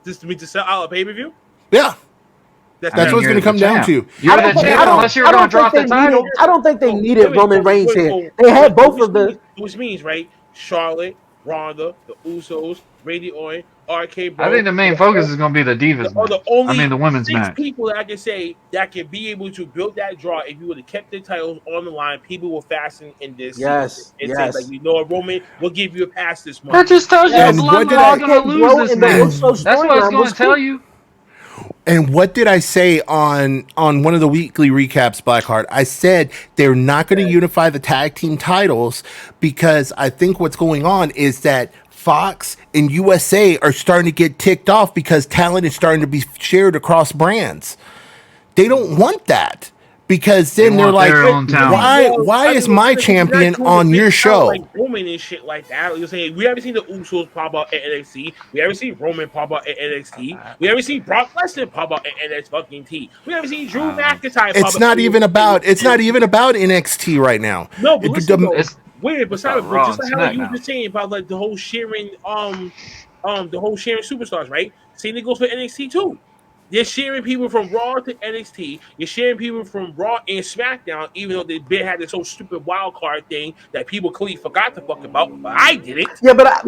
Just to sell out a pay-per-view? Yeah. That's what it's going to come down to. You're the champ unless you're going to drop the title. I don't think they needed Roman Reigns here. They had both of the. Which means, right? Charlotte, Ronda, the Usos, Randy Orton, RK Bro. I think the main focus is going to be the Divas match. The women's match. People that I can say that can be able to build that draw. If you would have kept the titles on the line, people will fasten in this. Yes. And say, like, Roman, we'll give you a pass this month. That just tells you the Bloodline going to lose this match. That's what it's going to tell you. And what did I say on one of the weekly recaps, Blackheart? I said they're not going to unify the tag team titles because I think what's going on is that Fox and USA are starting to get ticked off because talent is starting to be shared across brands. They don't want that. Because then they're like, why is my champion on your show? Like Roman and shit like that. You're saying we haven't seen the Usos pop out at NXT. We haven't seen Roman pop out at NXT. We haven't seen Brock Lesnar pop out at NXT. We haven't seen Drew McIntyre. It's not even about NXT right now. No, but listen, wait, besides, just like how you were just saying about like the whole sharing, superstars, right? Same thing goes for NXT too. You're sharing people from Raw to NXT. You're sharing people from Raw and SmackDown, even though they had this whole stupid wild card thing that people clearly forgot to fuck about. But I did it. Yeah, but I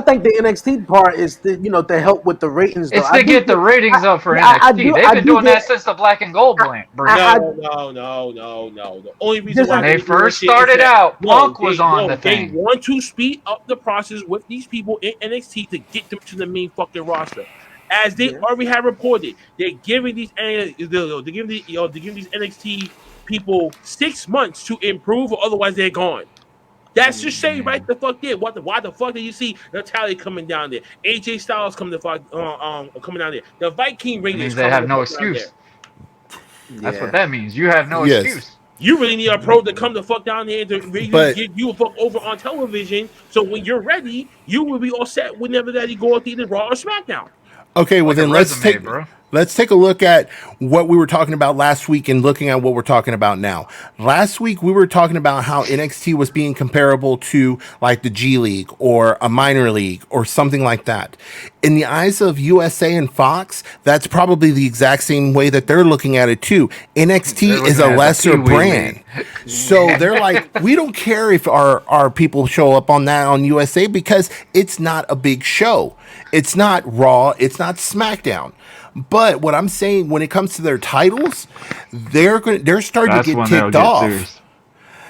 think the NXT part is to help with the ratings. It's to get the ratings up for NXT. They've been doing that since the Black and Gold brand. No. The only reason why they first started out, Punk was on the thing. They want to speed up the process with these people in NXT to get them to the main fucking roster. As they already have reported, they're giving these NXT people 6 months to improve, or otherwise they're gone. That's just saying right the fuck there. Why the fuck did you see Natalia coming down there? AJ Styles coming down there. The Viking Raiders. They have no excuse. That's what that means. You have no excuse. You really need a pro to come the fuck down there to really get you a fuck over on television. So when you're ready, you will be all set whenever that you go out to either Raw or SmackDown. Okay, well then let's let's take a look at what we were talking about last week and looking at what we're talking about now. Last week, we were talking about how NXT was being comparable to like the G League or a minor league or something like that. In the eyes of USA and Fox, that's probably the exact same way that they're looking at it too. NXT is a lesser brand. So they're like, we don't care if our people show up on that on USA because it's not a big show. It's not Raw. It's not SmackDown. But what I'm saying, when it comes to their titles, they're starting to get ticked off. Serious.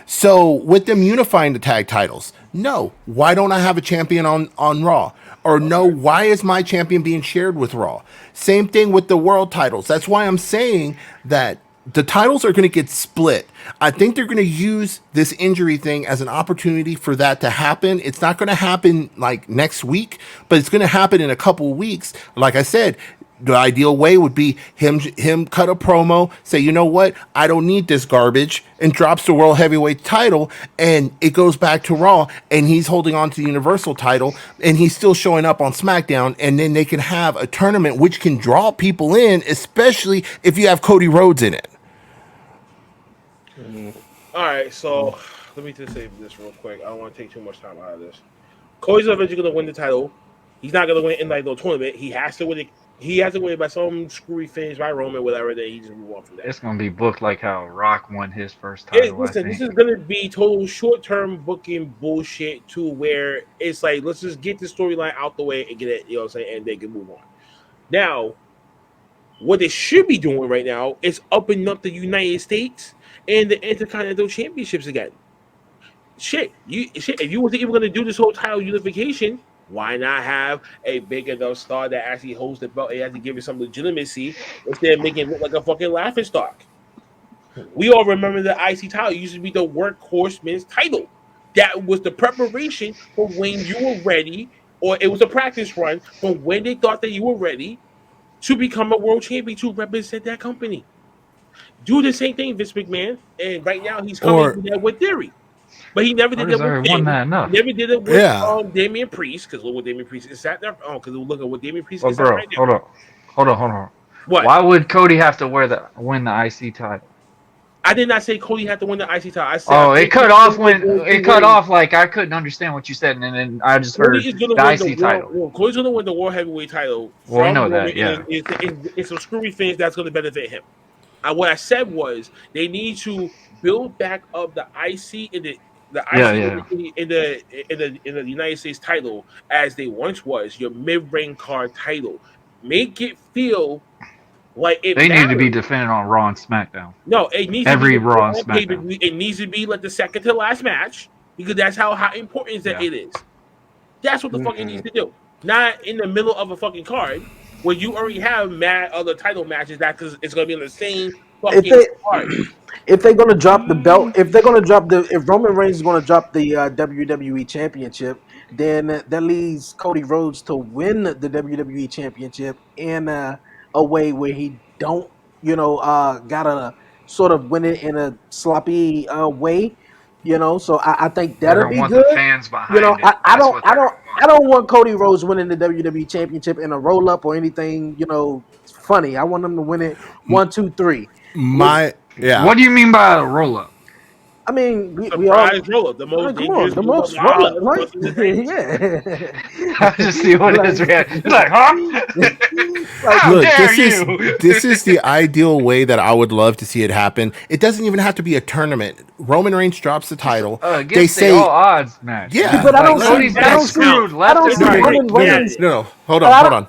So with them unifying the tag titles, no, why don't I have a champion on Raw? Or no, why is my champion being shared with Raw? Same thing with the world titles. That's why I'm saying that the titles are going to get split. I think they're going to use this injury thing as an opportunity for that to happen. It's not going to happen like next week, but it's going to happen in a couple of weeks. Like I said, the ideal way would be him cut a promo, say, you know what, I don't need this garbage, and drops the World Heavyweight title, and it goes back to Raw, and he's holding on to the Universal title, and he's still showing up on SmackDown, and then they can have a tournament which can draw people in, especially if you have Cody Rhodes in it. All right, so let me just say this real quick. I don't want to take too much time out of this. Cody's eventually going to win the title. He's not going to win it in like no tournament. He has to win it. He has to win it by some screwy finish by Roman, whatever. Then he just move on from that. It's going to be booked like how Rock won his first title. Listen, this is going to be total short-term booking bullshit too, where it's like, let's just get the storyline out the way and get it, you know what I'm saying, and they can move on. Now, what they should be doing right now is opening up the United States and the Intercontinental Championships again. If you wasn't even going to do this whole title unification, why not have a big enough star that actually holds the belt and has to give it some legitimacy instead of making it look like a fucking laughingstock? We all remember the IC title used to be the workhorseman's title. That was the preparation for when you were ready, or it was a practice run from when they thought that you were ready to become a world champion to represent that company. Do the same thing, Vince McMahon, and right now he's coming with Theory. But he never did it with He never did it with Damian Priest, because look what Damian Priest is sat there. Because look at what Damian Priest is right now. Hold on. What? Why would Cody have to win the IC title? I did not say Cody had to win the IC title. I said it cut off like I couldn't understand what you said, and then I just heard the IC title. Cody's going to win the World Heavyweight title. Well, we know that, yeah. It's some screwy things that's going to benefit him. What I said was they need to build back up the IC in the United States title as they once was your mid-range card title. Make it feel like it they need to be defending on Raw and SmackDown. No, it needs every to be Raw and SmackDown. It needs to be like the second to last match because that's how important it is. That's what the fuck it needs to do. Not in the middle of a fucking card where you already have mad other title matches that because it's going to be on the same fucking card. If they're going to drop the belt, if Roman Reigns is going to drop the WWE Championship, then that leaves Cody Rhodes to win the WWE Championship in a way where he don't, gotta sort of win it in a sloppy way. So I think that'll be good. The fans behind I don't want Cody Rhodes winning the WWE Championship in a roll up or anything. Funny. I want them to win it 1, 2, 3. What do you mean by a roll up? I mean, we all roll up. The most dangerous, the most roll up, right? Yeah. I just see what his reaction. He's like, huh? Look, this is the ideal way that I would love to see it happen. It doesn't even have to be a tournament. Roman Reigns drops the title. They say all odds match. Yeah, but I don't see Roman Reigns. No, hold on.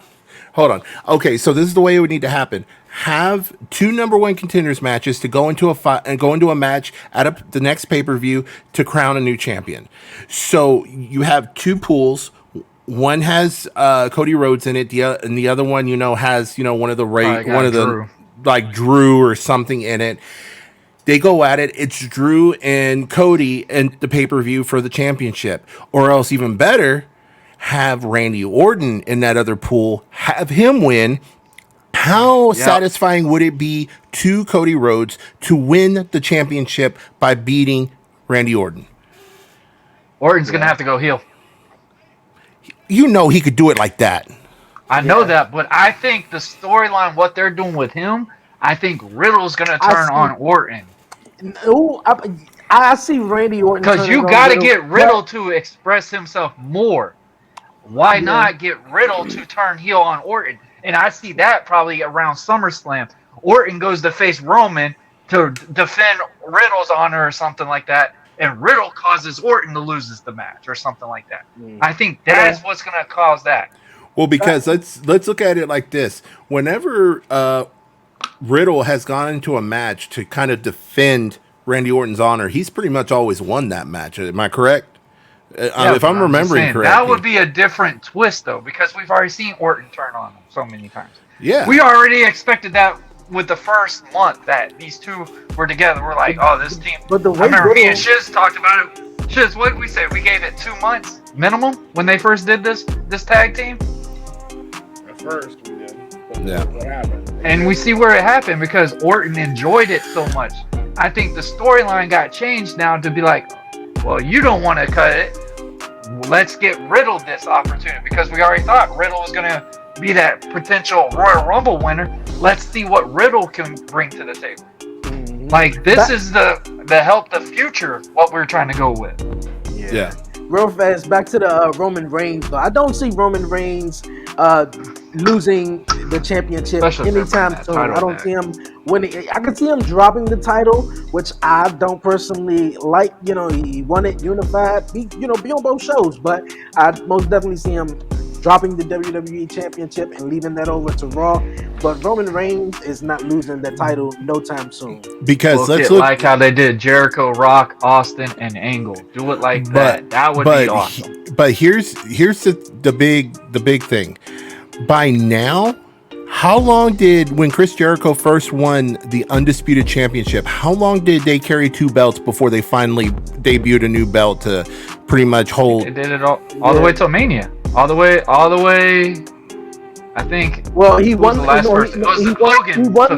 Okay, so this is the way it would need to happen. Have 2 number 1 contenders matches to go into a match at the next pay-per-view to crown a new champion. So you have 2 pools. One has Cody Rhodes in it. And the other one, has one of the like Drew or something in it. They go at it. It's Drew and Cody and the pay-per-view for the championship, or else even better, have Randy Orton in that other pool. Have him win. How satisfying would it be to Cody Rhodes to win the championship by beating Randy Orton? Orton's going to have to go heel. He could do it like that. I know that, but I think the storyline, what they're doing with him, I think Riddle's gonna turn on Orton. No, I see Randy Orton because turning you on got to Riddle, get Riddle to express himself more. Why not get Riddle to turn heel on Orton? And I see that probably around SummerSlam. Orton goes to face Roman to defend Riddle's honor or something like that, and Riddle causes Orton to lose the match or something like that. I think that's what's going to cause that. Well, because let's look at it like this: whenever Riddle has gone into a match to kind of defend Randy Orton's honor, he's pretty much always won that match. Am I correct? If I'm remembering correctly. That would be a different twist, though, because we've already seen Orton turn on him so many times. Yeah. We already expected that with the first month that these two were together. We're like, oh, this team. But I remember me and Shiz talked about it. Shiz, what did we say? We gave it 2 months minimum when they first did this tag team? At first, we did. Yeah. What happened? And we see where it happened because Orton enjoyed it so much. I think the storyline got changed now to be like, well, you don't want to cut it. Let's get Riddle this opportunity because we already thought Riddle was going to be that potential Royal Rumble winner. Let's see what Riddle can bring to the table. Like, this is the help the future, what we're trying to go with. Yeah. Real fast, back to the Roman Reigns, though. I don't see Roman Reigns losing the championship anytime soon. I don't see him winning. I can see him dropping the title, which I don't personally like. You know, he won it unified, be on both shows, but I most definitely see him dropping the WWE Championship and leaving that over to Raw. But Roman Reigns is not losing the title no time soon. Because let's look like how they did Jericho, Rock, Austin, and Angle. Do it like that. That would be awesome. But here's the big thing. By now, how long when Chris Jericho first won the Undisputed Championship, how long did they carry 2 belts before they finally debuted a new belt to pretty much hold? They did it all the way till Mania. All the way. I think. Well, he won. He won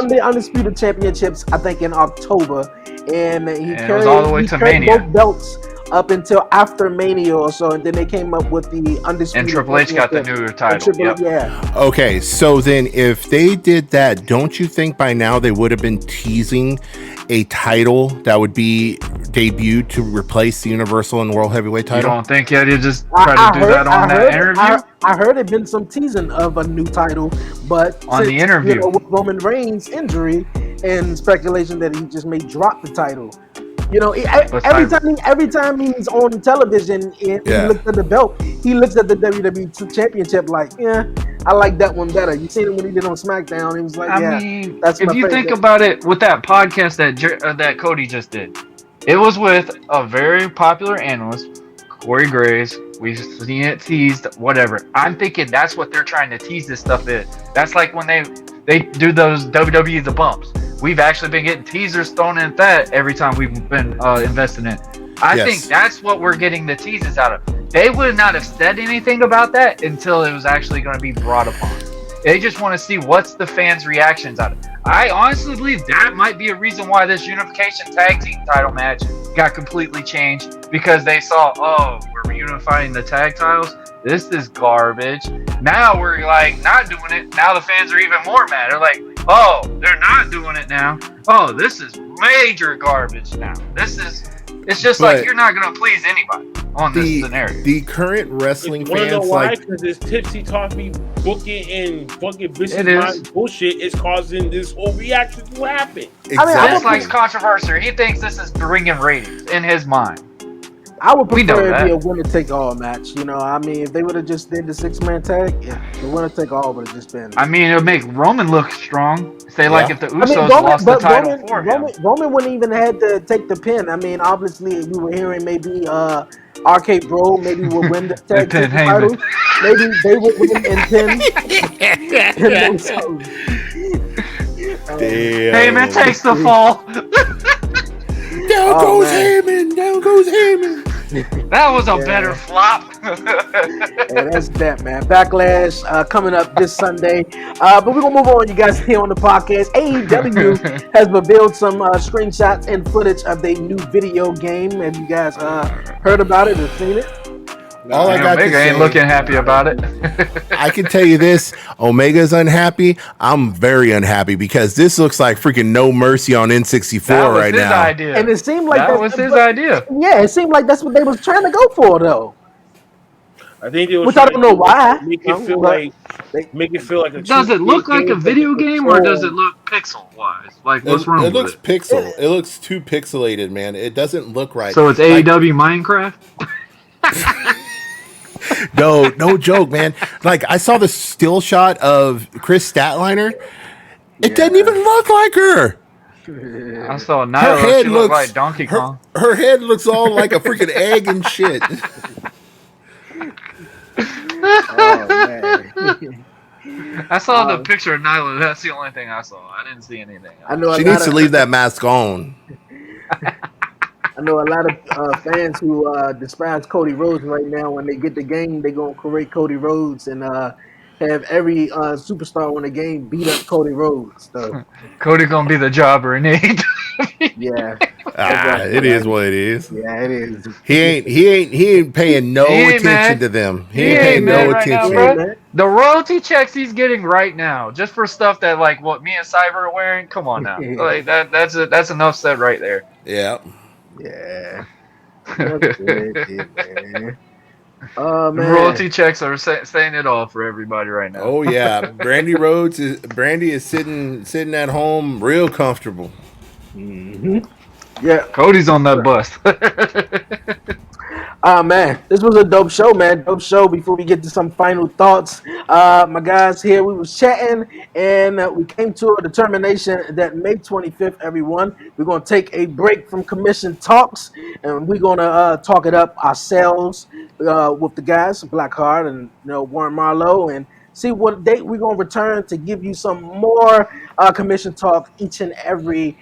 the Undisputed Championships. I think in October, and he carried all the way to Mania. Both belts up until after Mania or so, and then they came up with the Undisputed. And Triple H got the new title. Yeah. Okay, so then if they did that, don't you think by now they would have been teasing a title that would be debuted to replace the Universal and World Heavyweight title? You don't think Yeti just tried to do that on that interview? I heard it been some teasing of a new title, but on the interview, with Roman Reigns' injury and speculation that he just may drop the title. Every time he's on television and he looks at the belt, he looks at the WWE Championship like, I like that one better. You seen him when he did on SmackDown? He was like, that's my favorite. If you think about it, with that podcast that Cody just did, it was with a very popular analyst, Corey Graves. We've seen it teased, whatever. I'm thinking that's what they're trying to tease this stuff in. That's like when they do those WWE The Bumps. We've actually been getting teasers thrown in that every time we've been investing in. I think that's what we're getting the teasers out of. They would not have said anything about that until it was actually going to be brought upon. They just want to see what's the fans' reactions out of it. I honestly believe that might be a reason why this Unification Tag Team title match got completely changed, because they saw, we're reunifying the tag titles. This is garbage. Now we're like not doing it. Now the fans are even more mad. They're like, they're not doing it now. Oh, this is major garbage now. It's just like you're not going to please anybody on this scenario. The current wrestling fans, know why? Because this tipsy toffee booking and fucking bullshit is causing this whole reaction to happen. Exactly. This likes controversy. He thinks this is bringing ratings in his mind. I would prefer it to be a winner-take-all match. If they would have just did the 6-man tag, the winner-take-all would have just been. It would make Roman look strong. Say like if the Usos lost the title for him. Roman wouldn't even have to take the pin. Obviously, we were hearing maybe Arcade Bro maybe will win the tag team title. Maybe they would win and pin. Heyman takes the fall. Down goes Heyman. That was a better flop. That's that, man. Backlash coming up this Sunday. But we're going to move on, you guys, here on the podcast. AEW has revealed some screenshots and footage of their new video game. Have you guys heard about it or seen it? All I got Omega to say, ain't looking happy about it. I can tell you this: Omega's unhappy. I'm very unhappy because this looks like freaking No Mercy on N64 right now. Idea. And it seemed like that was his idea. Yeah, it seemed like that's what they was trying to go for, though. I think they was Which I trying don't to know why. make it feel like a Does it look like a video game or does it look pixel wise? Like, what's wrong It with looks it? pixel. It looks too pixelated, man. It doesn't look right. So it's AEW Minecraft? No joke, man. Like, I saw the still shot of Chris Statliner. It doesn't even look like her. I saw Nyla. She looked like Donkey Kong. Her head looks all like a freaking egg and shit. Oh man. I saw the picture of Nyla. That's the only thing I saw. I didn't see anything else. I know she needs to leave that mask on. I know a lot of fans who despise Cody Rhodes right now. When they get the game, they're gonna correct Cody Rhodes and have every superstar on the game beat up Cody Rhodes. So Cody gonna be the jobber in AEW. yeah, it is what it is. Yeah, it is. He ain't paying no attention to them. He ain't paying no attention. Right, the royalty checks he's getting right now, just for stuff that like what me and Cyber are wearing. Come on now, like that's enough said right there. Yeah. Yeah. Man. Oh man. Royalty checks are saying it all for everybody right now. Oh yeah, Brandy is sitting at home real comfortable. Mm-hmm. Yeah, Cody's on that bus. Man, this was a dope show, man. Dope show. Before we get to some final thoughts, my guys here, we was chatting and we came to a determination that May 25th, everyone, we're going to take a break from commission talks and we're going to talk it up ourselves with the guys, Blackheart and Warren Marlowe, and see what date we're going to return to give you some more commission talk each and every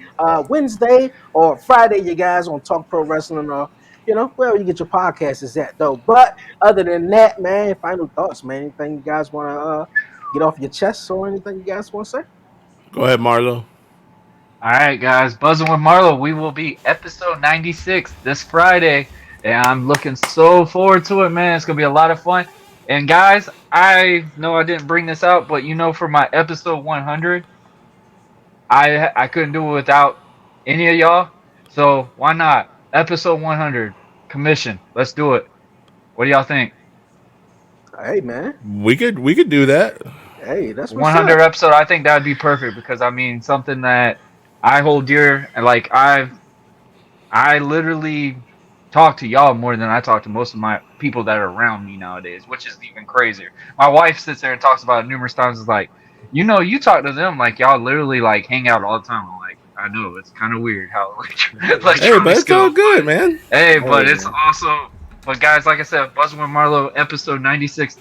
Wednesday or Friday, you guys, on Talk Pro Wrestling or wherever you get your podcast is at, though. But other than that, man, final thoughts, man. Anything you guys want to get off your chest or anything you guys want to say? Go ahead, Marlo. All right, guys. Buzzing with Marlowe. We will be episode 96 this Friday. And I'm looking so forward to it, man. It's going to be a lot of fun. And, guys, I know I didn't bring this out, but, for my episode 100, I couldn't do it without any of y'all. So why not? Episode 100. Commission. Let's do it. What do y'all think? Hey, man. We could do that. Hey, that's 100 episode. I think that would be perfect because something that I hold dear. Like I literally talk to y'all more than I talk to most of my people that are around me nowadays, which is even crazier. My wife sits there and talks about it numerous times. It's like, you talk to them like y'all literally like hang out all the time. I'm like, I know it's kind of weird how like hey, but it's all good, man. Hey, but it's also, but guys, like I said, Buzzing with Marlowe, episode 96,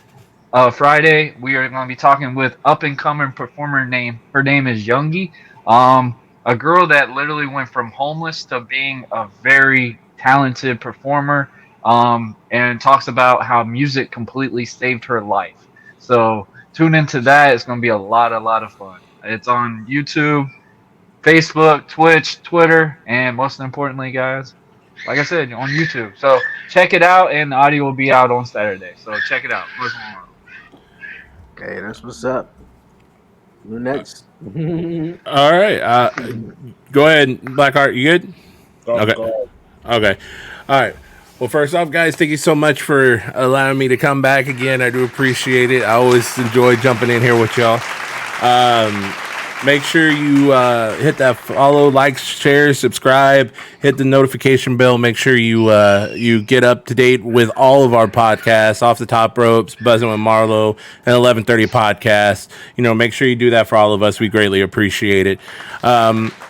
Friday. We are going to be talking with up and coming performer her name is Youngie, a girl that literally went from homeless to being a very talented performer, and talks about how music completely saved her life. So tune into that. It's going to be a lot of fun. It's on YouTube, Facebook, Twitch, Twitter, and most importantly, guys, like I said, on YouTube. So check it out, and the audio will be out on Saturday. So check it out. Okay, that's what's up. Who next? All right. Go ahead, Blackheart. You good? Okay. Go. Okay. All right. Well, first off, guys, thank you so much for allowing me to come back again. I do appreciate it. I always enjoy jumping in here with y'all. Make sure you hit that follow, like, share, subscribe, hit the notification bell. Make sure you get up to date with all of our podcasts, Off the Top Ropes, Buzzing with Marlowe, and 1130 podcast. Make sure you do that for all of us. We greatly appreciate it.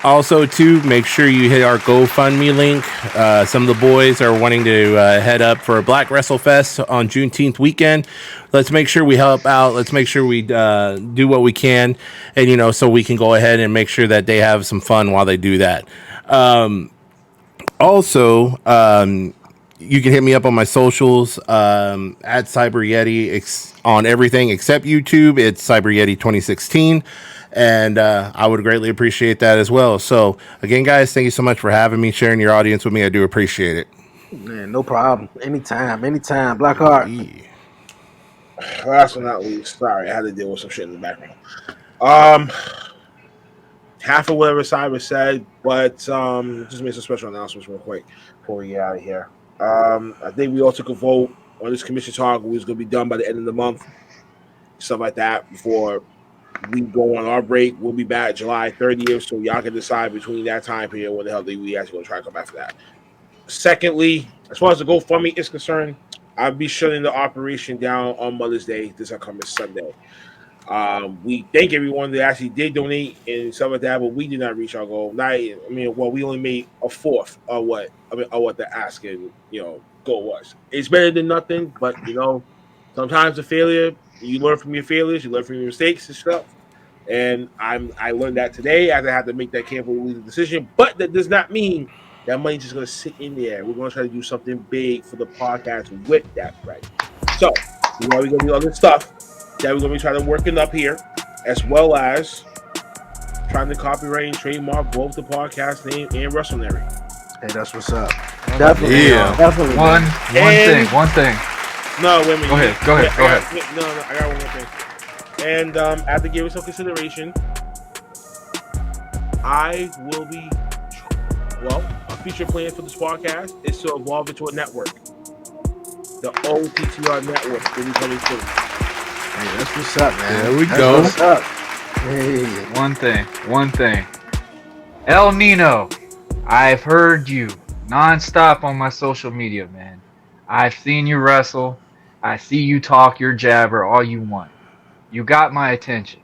Also, too, make sure you hit our GoFundMe link. Some of the boys are wanting to head up for a Black WrestleFest on Juneteenth weekend. Let's make sure we help out. Let's make sure we do what we can, and so we can go ahead and make sure that they have some fun while they do that. Also, you can hit me up on my socials at Cyb3Yeti on everything except YouTube. It's Cyb3Yeti 2016, and I would greatly appreciate that as well. So again, guys, thank you so much for having me, sharing your audience with me. I do appreciate it. Man, no problem. Anytime. Blackhart. Last but not least, sorry, I had to deal with some shit in the background. Um, half of whatever Cyber said, but just make some special announcements real quick before we get out of here. I think we all took a vote on this commission talk. It was going to be done by the end of the month, stuff like that, before we go on our break. We'll be back July 30th, so y'all can decide between that time period when the hell we actually going to try to come back for that. Secondly, as far as the GoFundMe is concerned, I'll be shutting the operation down on Mother's Day this upcoming Sunday. We thank everyone that actually did donate and stuff like that, but we did not reach our goal. We only made a fourth of what the asking goal was. It's better than nothing, but sometimes a failure, you learn from your failures, you learn from your mistakes and stuff. And I learned that today as I had to make that careful decision. But that does not mean that money's just going to sit in there. We're going to try to do something big for the podcast with that right. So we're going to do other stuff that we're going to be trying to working up here, as well as trying to copyright and trademark both the podcast name and WrestleNary. Hey, that's what's up. Definitely. Definitely. One thing. No, wait a minute. Go ahead. No, I got one more thing. And after giving some consideration, I will be, our future plan for this podcast is to evolve into a network. The OTTR network will be coming soon. Hey, that's what's up, man. There we go. What's up? Hey. One thing. El Nino, I've heard you nonstop on my social media, man. I've seen you wrestle. I see you talk your jabber all you want. You got my attention.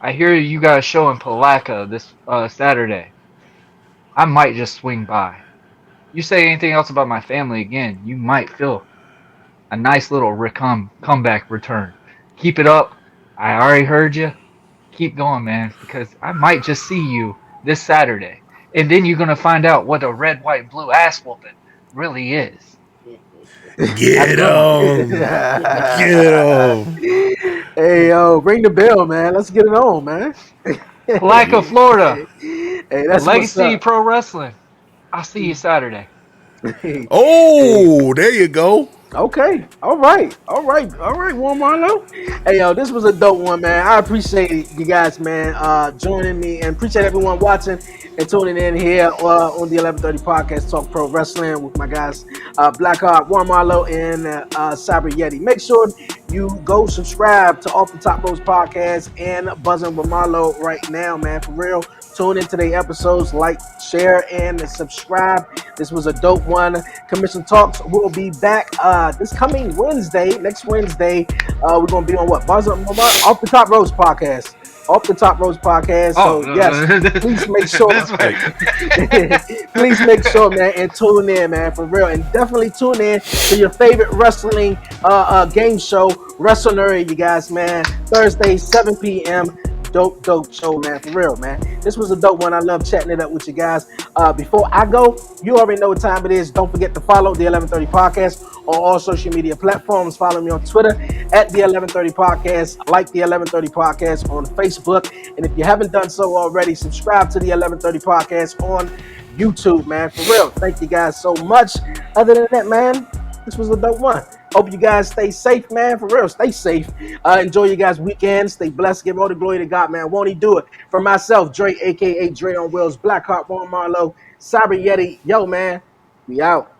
I hear you got a show in Palaca this Saturday. I might just swing by. You say anything else about my family again, you might feel a nice little comeback return. Keep it up. I already heard you. Keep going, man, because I might just see you this Saturday. And then you're going to find out what a red, white, blue ass whooping really is. Get him. Hey, yo, ring the bell, man. Let's get it on, man. Palaca, Florida. Hey, that's Legacy Pro Wrestling. I'll see you Saturday. Oh, there you go. Okay. All right. Juan Marlowe. Hey, yo, this was a dope one, man. I appreciate you guys, man, joining me, and appreciate everyone watching and tuning in here on the 1130 podcast, Talk Pro Wrestling, with my guys, Blackhart, Juan Marlowe, and Cyb3rYeti. Make sure you go subscribe to Off the Top Ropes podcast and Buzzing with Marlowe right now, man. For real. Tune into the episodes, like, share, and subscribe. This was a dope one. Commission Talks will be back this coming Wednesday. Next Wednesday, we're going to be on what? Off the Top Ropes podcast. Off the Top Ropes podcast. So, yes, please make sure. Please make sure, man, and tune in, man, for real. And definitely tune in to your favorite wrestling game show, WrestleNary, you guys, man. Thursday, 7 p.m. Dope show, man, for real, man. This was a dope one. I love chatting it up with you guys. Before I go, you already know what time it is. Don't forget to follow the 1130 podcast on all social media platforms. Follow me on Twitter at the 1130 podcast. Like the 1130 podcast on Facebook. And if you haven't done so already, subscribe to the 1130 podcast on YouTube, man, for real. Thank you guys so much. Other than that, man, this was a dope one. Hope you guys stay safe, man. For real, stay safe. Enjoy your guys' weekend. Stay blessed. Give all the glory to God, man. Won't he do it? For myself, Dre, a.k.a. Dreonwheels, Blackhart, Juan Marlowe, Cyb3rYeti. Yo, man, we out.